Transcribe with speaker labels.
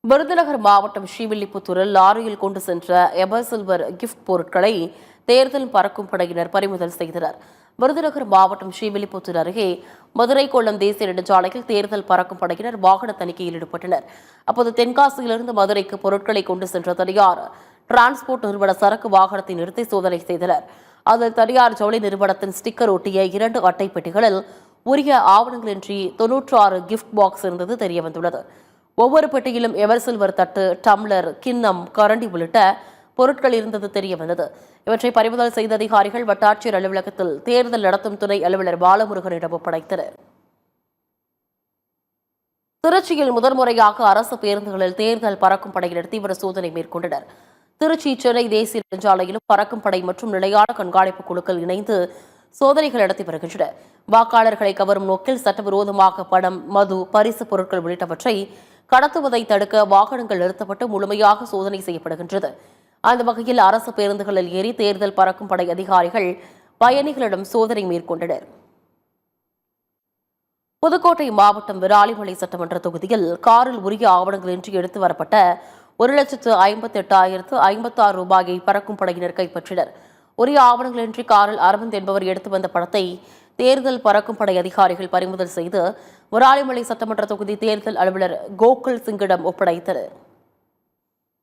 Speaker 1: விருதுநகர் மாவட்டம் ஸ்ரீவில்லிபுத்தூரில் லாரியில் கொண்டு சென்ற எவர் சில்வர் கிஃப்ட் பொருட்களை தேர்தல் பறக்கும் படையினர் பறிமுதல் செய்தனர். விருதுநகர் மாவட்டம் ஸ்ரீவில்லிபுத்தூர் அருகே மதுரை கொல்லம் தேசிய நெடுஞ்சாலையில் தேர்தல் பறக்கும் படையினர் வாகன தணிக்கையில் ஈடுபட்டனர். அப்போது தென்காசியிலிருந்து மதுரைக்கு பொருட்களை கொண்டு சென்ற தனியார் டிரான்ஸ்போர்ட் நிறுவன சரக்கு வாகனத்தை நிறுத்தி சோதனை செய்தனர். அதில் தனியார் ஜவுளி நிறுவனத்தின் ஸ்டிக்கர் ஒட்டிய 2 அட்டை பெட்டிகளில் உரிய ஆவணங்களின்றி 96 கிஃப்ட் பாக்ஸ் இருந்தது தெரியவந்துள்ளது. ஒவ்வொரு பெட்டியிலும் எவர் சில்வர் தட்டு, டம்ளர், கிண்ணம், கரண்டி உள்ளிட்ட பொருட்கள் இருந்தது தெரியவந்தது. இவற்றை பறிமுதல் செய்த அதிகாரிகள் வட்டாட்சியர் அலுவலகத்தில் தேர்தல் நடத்தும் துணை அலுவலர் பாலமுருகனிடம் ஒப்படைத்தனர். திருச்சியில் முதன்முறையாக அரசு பேருந்துகளில் தேர்தல் பறக்கும் படையினர் தீவிர சோதனை மேற்கொண்டனர். திருச்சி சென்னை தேசிய நெடுஞ்சாலையிலும் பறக்கும் படை மற்றும் நிலையான கண்காணிப்பு குழுக்கள் இணைந்து சோதனைகள் நடத்தி வருகின்றன. வாக்காளர்களை கவரும் நோக்கில் சட்டவிரோதமாக பணம், மது, பரிசு பொருட்கள் உள்ளிட்டவற்றை கடத்துவதை தடுக்க வாகனங்கள் நிறுத்தப்பட்டு முழுமையாக சோதனை செய்யப்படுகின்றது. அந்த வகையில் அரசு பேருந்துகளில் ஏறி தேர்தல் பறக்கும் படை அதிகாரிகள் பயணிகளிடம் சோதனை மேற்கொண்டனர். புதுக்கோட்டை மாவட்டம் விராலிமலை சட்டமன்ற தொகுதியில் காரில் உரிய ஆவணங்களின்றி எடுத்து வரப்பட்ட 1,58,056 ரூபாயை பறக்கும் படையினர் கைப்பற்றினர். உரிய ஆவணங்களின்றி காரில் அரவிந்த் என்பவர் எடுத்து வந்த பணத்தை தேர்தல் பறக்கும் படை அதிகாரிகள் பறிமுதல் செய்து விராலிமலை சட்டமன்ற தொகுதி தேர்தல் அலுவலர் கோகுல் சிங்கிடம் ஒப்படைத்தனர்.